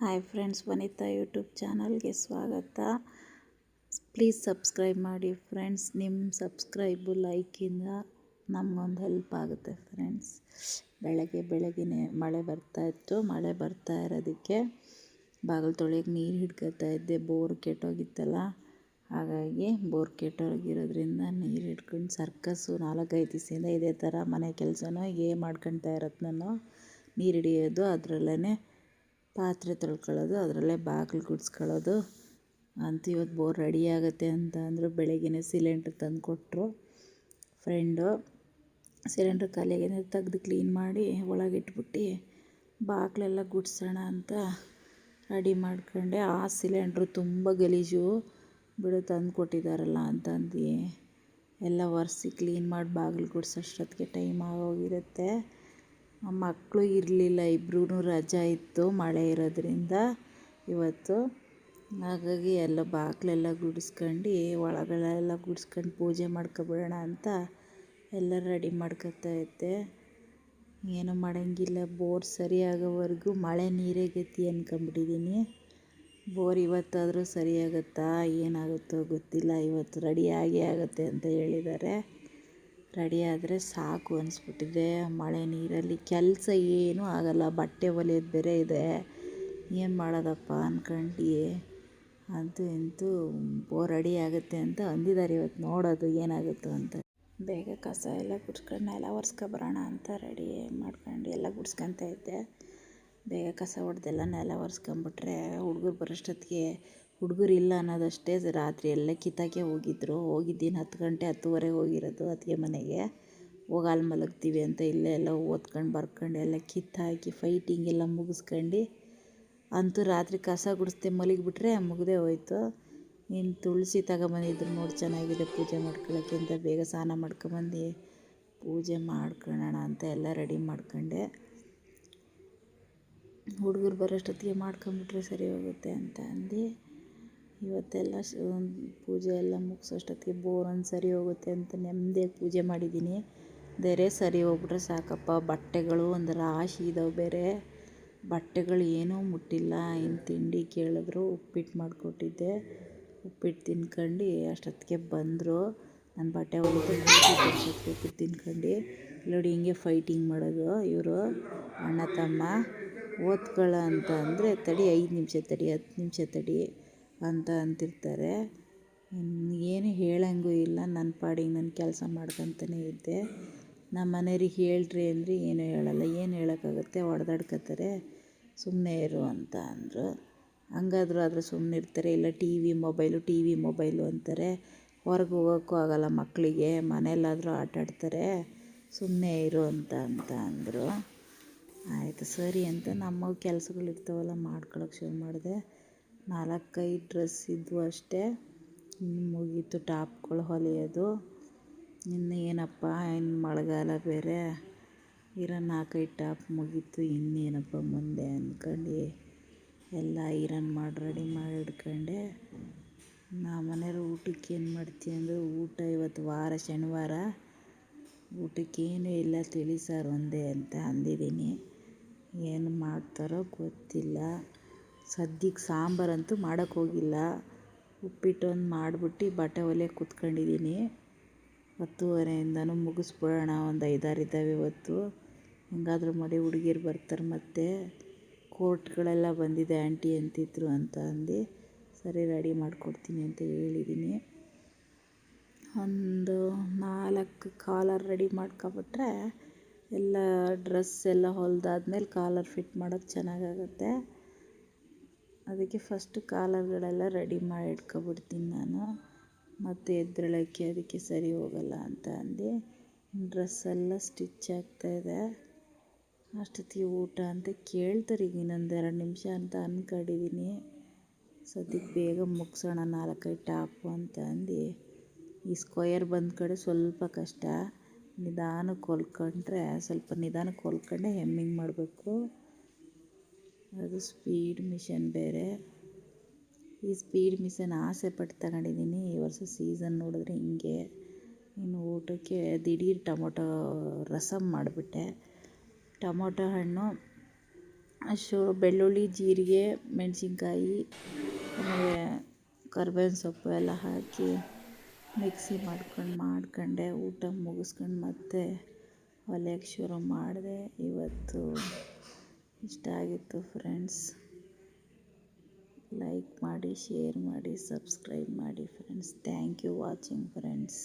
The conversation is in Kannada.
ಹಾಯ್ ಫ್ರೆಂಡ್ಸ್, ವನಿತಾ ಯೂಟ್ಯೂಬ್ ಚಾನಲ್ಗೆ ಸ್ವಾಗತ. ಪ್ಲೀಸ್ ಸಬ್ಸ್ಕ್ರೈಬ್ ಮಾಡಿ ಫ್ರೆಂಡ್ಸ್. ನಿಮ್ಮ ಸಬ್ಸ್ಕ್ರೈಬು ಲೈಕಿಂದ ನಮಗೊಂದು ಹೆಲ್ಪ್ ಆಗುತ್ತೆ ಫ್ರೆಂಡ್ಸ್. ಬೆಳಗ್ಗೆನೇ ಮಳೆ ಬರ್ತಾಯಿತ್ತು. ಮಳೆ ಬರ್ತಾ ಇರೋದಕ್ಕೆ ಬಾಗಿಲು ತೊಳೆಯೋಕೆ ನೀರು ಹಿಡ್ಕೊತಾ ಇದ್ದೆ. ಬೋರ್ ಕೆಟ್ಟೋಗಿತ್ತಲ್ಲ, ಹಾಗಾಗಿ ಬೋರ್ ಕೆಟ್ಟೋಗಿರೋದ್ರಿಂದ ನೀರು ಹಿಡ್ಕೊಂಡು ಸರ್ಕಸ್ಸು 4-5 ದಿವಸದಿಂದ ಇದೇ ಥರ ಮನೆ ಕೆಲಸನೂ ಮಾಡ್ಕೊಳ್ತಾ ಇರೋದು. ನಾನು ನೀರು ಹಿಡಿಯೋದು, ಅದರಲ್ಲೇ ಪಾತ್ರೆ ತೊಳ್ಕೊಳ್ಳೋದು, ಅದರಲ್ಲೇ ಬಾಗಿಲು ಗುಡಿಸ್ಕೊಳ್ಳೋದು. ಅಂತೂ ಇವತ್ತು ಬೋರ್ ರೆಡಿ ಆಗುತ್ತೆ ಅಂತ ಅಂದರು. ಬೆಳಗ್ಗೆನೇ ಸಿಲಿಂಡ್ರ್ ತಂದು ಕೊಟ್ಟರು ಫ್ರೆಂಡು. ಸಿಲಿಂಡ್ರ್ ಖಾಲಿಯಾಗಿದೆ, ತೆಗೆದು ಕ್ಲೀನ್ ಮಾಡಿ ಒಳಗಿಟ್ಬಿಟ್ಟು ಬಾಗಿಲೆಲ್ಲ ಗುಡಿಸೋಣ ಅಂತ ರೆಡಿ ಮಾಡ್ಕೊಂಡೆ. ಆ ಸಿಲಿಂಡ್ರು ತುಂಬ ಗಲೀಜು ಬಿಡು, ತಂದು ಕೊಟ್ಟಿದ್ದಾರಲ್ಲ ಅಂತಂದು ಎಲ್ಲ ಒರೆಸಿ ಕ್ಲೀನ್ ಮಾಡಿ ಬಾಗಿಲು ಗುಡಿಸೋಷ್ಟೊತ್ತಿಗೆ ಟೈಮ್ ಆಗೋಗಿರುತ್ತೆ. ಮಕ್ಕಳು ಇರಲಿಲ್ಲ, ಇಬ್ಬರೂ ರಜಾ ಇತ್ತು ಮಳೆ ಇರೋದ್ರಿಂದ ಇವತ್ತು. ಹಾಗಾಗಿ ಎಲ್ಲ ಬಾಗಿಲೆಲ್ಲ ಗುಡಿಸ್ಕೊಂಡು ಒಳಗಳೆಲ್ಲ ಗುಡಿಸ್ಕೊಂಡು ಪೂಜೆ ಮಾಡ್ಕೊಬಿಡೋಣ ಅಂತ ಎಲ್ಲ ರೆಡಿ ಮಾಡ್ಕೊತಾ ಇದ್ದೆ. ಏನೂ ಮಾಡೋಂಗಿಲ್ಲ, ಬೋರ್ ಸರಿ ಆಗೋವರೆಗೂ ಮಳೆ ನೀರೇ ಗತಿ ಅಂದ್ಕೊಂಬಿಟ್ಟಿದ್ದೀನಿ. ಬೋರ್ ಇವತ್ತಾದರೂ ಸರಿಯಾಗುತ್ತಾ ಏನಾಗುತ್ತೋ ಗೊತ್ತಿಲ್ಲ. ಇವತ್ತು ರೆಡಿ ಆಗುತ್ತೆ ಅಂತ ಹೇಳಿದ್ದಾರೆ. ರೆಡಿ ಆದರೆ ಸಾಕು ಅನಿಸ್ಬಿಟ್ಟಿದೆ. ಮಳೆ ನೀರಲ್ಲಿ ಕೆಲಸ ಏನೂ ಆಗೋಲ್ಲ. ಬಟ್ಟೆ ಹೊಲಿಯೋದು ಬೇರೆ ಇದೆ, ಏನು ಮಾಡೋದಪ್ಪ ಅಂದ್ಕೊಂಡು ಅಂತೂ ಬೋರ್ ರೆಡಿ ಆಗುತ್ತೆ ಅಂತ ಅಂದಿದ್ದಾರೆ. ಇವತ್ತು ನೋಡೋದು ಏನಾಗುತ್ತೋ ಅಂತ. ಬೇಗ ಕಸ ಎಲ್ಲ ಗುಡಿಸ್ಕೊಂಡು ನೆಲ ಒರೆಸ್ಕೊಬರೋಣ ಅಂತ ರೆಡಿ ಮಾಡ್ಕೊಂಡು ಎಲ್ಲ ಗುಡಿಸ್ಕೊತಾ ಇದ್ದೆ. ಬೇಗ ಕಸ ಹೊಡೆದೆಲ್ಲ ನೆಲ ಒರೆಸ್ಕೊಂಬಿಟ್ರೆ ಹುಡುಗರು ಬರೋಷ್ಟೊತ್ತಿಗೆ, ಹುಡುಗರು ಇಲ್ಲ ಅನ್ನೋದಷ್ಟೇ ರಾತ್ರಿ ಎಲ್ಲ ಕಿತ್ತಾಕೆ ಹೋಗಿದ್ದೀನಿ 10 ಗಂಟೆ 10:30 ಹೋಗಿರೋದು ಅತ್ತಿಗೆ ಮನೆಗೆ. ಹೋಗಿ ಅಲ್ಲಿ ಮಲಗ್ತೀವಿ ಅಂತ ಇಲ್ಲೇ ಎಲ್ಲ ಓದ್ಕೊಂಡು ಬರ್ಕೊಂಡು ಎಲ್ಲ ಕಿತ್ತಾಕಿ ಫೈಟಿಂಗ್ ಎಲ್ಲ ಮುಗಿಸ್ಕೊಂಡು ಅಂತೂ ರಾತ್ರಿ ಕಸ ಗುಡಿಸ್ದೆ ಮಲಗಿಬಿಟ್ರೆ ಮುಗಿದೇ ಹೋಯ್ತು. ಇನ್ನು ತುಳಸಿ ತಗೊಂಬಂದಿದ್ರು ನೋಡಿ, ಚೆನ್ನಾಗಿದೆ ಪೂಜೆ ಮಾಡ್ಕೊಳ್ಳೋಕ್ಕೆ ಅಂತ ಬೇಗ ಸ್ನಾನ ಮಾಡ್ಕೊಂಬಂದು ಪೂಜೆ ಮಾಡ್ಕೊಳ್ಳೋಣ ಅಂತ ಎಲ್ಲ ರೆಡಿ ಮಾಡ್ಕೊಂಡೆ. ಹುಡುಗರು ಬರೋಷ್ಟೊತ್ತಿಗೆ ಮಾಡ್ಕೊಂಬಿಟ್ರೆ ಸರಿ ಹೋಗುತ್ತೆ ಅಂತ ಅಂದು ಇವತ್ತೆಲ್ಲ ಪೂಜೆ ಎಲ್ಲ ಮುಗಿಸೋಷ್ಟೊತ್ತಿಗೆ ಬೋರ್ ಒಂದು ಸರಿ ಹೋಗುತ್ತೆ ಅಂತ ನೆಮ್ಮದಿಯಾಗಿ ಪೂಜೆ ಮಾಡಿದ್ದೀನಿ. ಬೇರೆ ಸರಿ ಹೋಗ್ಬಿಟ್ರೆ ಸಾಕಪ್ಪ. ಬಟ್ಟೆಗಳು ಒಂದು ರಾಶಿ ಇದ್ದಾವೆ, ಬೇರೆ ಬಟ್ಟೆಗಳು ಏನೂ ಮುಟ್ಟಿಲ್ಲ. ಇನ್ನು ತಿಂಡಿ ಕೇಳಿದ್ರು, ಉಪ್ಪಿಟ್ಟು ಮಾಡಿಕೊಟ್ಟಿದ್ದೆ. ಉಪ್ಪಿಟ್ಟು ತಿನ್ಕೊಂಡು ಅಷ್ಟೊತ್ತಿಗೆ ಬಂದರು. ನನ್ನ ಬಟ್ಟೆ ಹೊಲಿದು ಉಪ್ಪಿಟ್ಟು ತಿನ್ಕೊಂಡು ನೋಡಿ ಹಿಂಗೆ ಫೈಟಿಂಗ್ ಮಾಡೋದು ಇವರು ಅಣ್ಣ ತಮ್ಮ. ಓದ್ಕೊಳ್ಳೋ ಅಂತ ಅಂದರೆ ತಡಿ 5 ನಿಮಿಷ ತಡಿ 10 ನಿಮಿಷ ತಡಿ ಅಂತ ಅಂತಿರ್ತಾರೆ. ಏನು ಹೇಳೋಂಗೂ ಇಲ್ಲ. ನನ್ನ ಪಾಡಿಗೆ ನಾನು ಕೆಲಸ ಮಾಡ್ಕೊತಾನೆ ಇದ್ದೆ. ನಮ್ಮ ಮನೆಯವ್ರಿಗೆ ಹೇಳ್ರಿ ಅಂದರೆ ಏನೂ ಹೇಳಲ್ಲ. ಏನು ಹೇಳೋಕ್ಕಾಗುತ್ತೆ, ಹೊಡೆದಾಡ್ಕೊತಾರೆ. ಸುಮ್ಮನೆ ಇರು ಅಂತ ಅಂದರು. ಹಂಗಾದ್ರೂ ಆದರೆ ಸುಮ್ಮನೆ ಇರ್ತಾರೆ. ಇಲ್ಲ ಟಿ ವಿ ಮೊಬೈಲು ಅಂತಾರೆ. ಹೊರಗೆ ಹೋಗೋಕ್ಕೂ ಆಗೋಲ್ಲ ಮಕ್ಕಳಿಗೆ, ಮನೆಯಲ್ಲಾದರೂ ಆಟಾಡ್ತಾರೆ. ಸುಮ್ಮನೆ ಇರು ಅಂತ ಅಂದರು. ಆಯಿತು ಸರಿ ಅಂತ ನಮ್ಮ ಕೆಲಸಗಳು ಇರ್ತಾವಲ್ಲ ಮಾಡ್ಕೊಳಕ್ಕೆ ಶುರು ಮಾಡಿದೆ. 4-5 ಡ್ರೆಸ್ ಇದ್ವು ಅಷ್ಟೇ. ಇನ್ನು ಮುಗೀತು ಟಾಪ್ಗಳು ಹೊಲಿಯೋದು. ಇನ್ನು ಏನಪ್ಪ, ಇನ್ನು ಮಳೆಗಾಲ ಬೇರೆ ಇರೋ 4-5 ಟಾಪ್ ಮುಗೀತು. ಇನ್ನೇನಪ್ಪ ಮುಂದೆ ಅಂದ್ಕೊಂಡು ಎಲ್ಲ ಐರನ್ ಮಾಡಿ ರೆಡಿ ಮಾಡಿ ಇಟ್ಕೊಂಡೆ. ಮನೆಯವ್ರು ಊಟಕ್ಕೆ ಏನು ಮಾಡ್ತೀವಿ ಅಂದರೆ, ಊಟ ಇವತ್ತು ಶನಿವಾರ ಊಟಕ್ಕೇನೂ ಇಲ್ಲ, ತಿಳಿ ಸಾರು ಒಂದೇ ಅಂತ ಅಂದಿದ್ದೀನಿ. ಏನು ಮಾಡ್ತಾರೋ ಗೊತ್ತಿಲ್ಲ. ಸದ್ಯಕ್ಕೆ ಸಾಂಬಾರಂತೂ ಮಾಡೋಕ್ಕೋಗಿಲ್ಲ. ಉಪ್ಪಿಟ್ಟು ಒಂದು ಮಾಡಿಬಿಟ್ಟು ಬಟ್ಟೆ ಹೊಲಿಯೋಕೆ ಕೂತ್ಕೊಂಡಿದ್ದೀನಿ. 10:30ಇಂದನೂ ಮುಗಿಸ್ಬಿಡೋಣ, ಒಂದು 5-6 ಇದ್ದಾವೆ ಇವತ್ತು. ಹೆಂಗಾದರೂ ಮಾಡಿ ಹುಡುಗಿರು ಬರ್ತಾರೆ. ಮತ್ತು ಕೋಟ್ಗಳೆಲ್ಲ ಬಂದಿದೆ ಆಂಟಿ ಅಂತಿದ್ರು ಅಂತ ಅಂದು ಸರಿ ರೆಡಿ ಮಾಡಿಕೊಡ್ತೀನಿ ಅಂತ ಹೇಳಿದ್ದೀನಿ. ಒಂದು 4 ಕಾಲರ್ ರೆಡಿ ಮಾಡ್ಕೊಬಿಟ್ರೆ ಎಲ್ಲ ಡ್ರೆಸ್ ಎಲ್ಲ ಹೊಲಿದಾದ್ಮೇಲೆ ಕಾಲರ್ ಫಿಟ್ ಮಾಡೋಕ್ಕೆ ಚೆನ್ನಾಗಾಗುತ್ತೆ. ಅದಕ್ಕೆ ಫಸ್ಟು ಕಾಲರ್ಗಳೆಲ್ಲ ರೆಡಿ ಮಾಡಿ ಇಟ್ಕೊಬಿಡ್ತೀನಿ ನಾನು. ಮತ್ತು ಎದ್ದೇಳೋಕ್ಕೆ ಅದಕ್ಕೆ ಸರಿ ಹೋಗಲ್ಲ ಅಂತ ಅಂದು ಡ್ರೆಸ್ಸೆಲ್ಲ ಸ್ಟಿಚ್ ಆಗ್ತಾಯಿದೆ. ಅಷ್ಟೊತ್ತಿಗೆ ಊಟ ಅಂತ ಕೇಳ್ತಾರೆ. ಈಗ ಇನ್ನೊಂದು 2 ನಿಮಿಷ ಅಂತ ಅಂದ್ಕೊಂಡಿದ್ದೀನಿ. ಸದ್ಯಕ್ಕೆ ಬೇಗ ಮುಗಿಸೋಣ 4-5 ಟಾಪು ಅಂತ ಅಂದು. ಈ ಸ್ಕ್ವಯರ್ ಬಂದ ಕಡೆ ಸ್ವಲ್ಪ ಕಷ್ಟ. ನಿಧಾನಕ್ಕೆ ಹೊಲ್ಕೊಂಡ್ರೆ, ಸ್ವಲ್ಪ ನಿಧಾನಕ್ಕೆ ಹೊಲ್ಕೊಂಡೆ ಹೆಮ್ಮಿಂಗ್ ಮಾಡಬೇಕು. ಅದು ಸ್ಪೀಡ್ ಮಿಷನ್ ಬೇರೆ. ಈ ಸ್ಪೀಡ್ ಮಿಷನ್ ಆಸೆ ಪಟ್ಟು ತಗೊಂಡಿದ್ದೀನಿ. ಈ ವರ್ಷ ಸೀಸನ್ ನೋಡಿದ್ರೆ ಹಿಂಗೆ. ಇನ್ನು ಊಟಕ್ಕೆ ದಿಢೀರ್ ಟೊಮೊಟೊ ರಸಮ್ ಮಾಡಿಬಿಟ್ಟೆ. ಟೊಮೊಟೊ ಹಣ್ಣು ಬೆಳ್ಳುಳ್ಳಿ ಜೀರಿಗೆ ಮೆಣಸಿನ್ಕಾಯಿ ಆಮೇಲೆ ಕರ್ಬೇವಿನ ಸೊಪ್ಪು ಎಲ್ಲ ಹಾಕಿ ಮಿಕ್ಸಿ ಮಾಡ್ಕೊಂಡೆ ಊಟ ಮುಗಿಸ್ಕೊಂಡು ಮತ್ತೆ ಹೊಲಿಯೋಕ್ಕೆ ಶುರು ಮಾಡಿದೆ. ಇವತ್ತು ಇಷ್ಟ ಆಗಿತ್ತು ಫ್ರೆಂಡ್ಸ್. ಲೈಕ್ ಮಾಡಿ, ಶೇರ್ ಮಾಡಿ, ಸಬ್ಸ್ಕ್ರೈಬ್ ಮಾಡಿ friends. Thank you watching friends.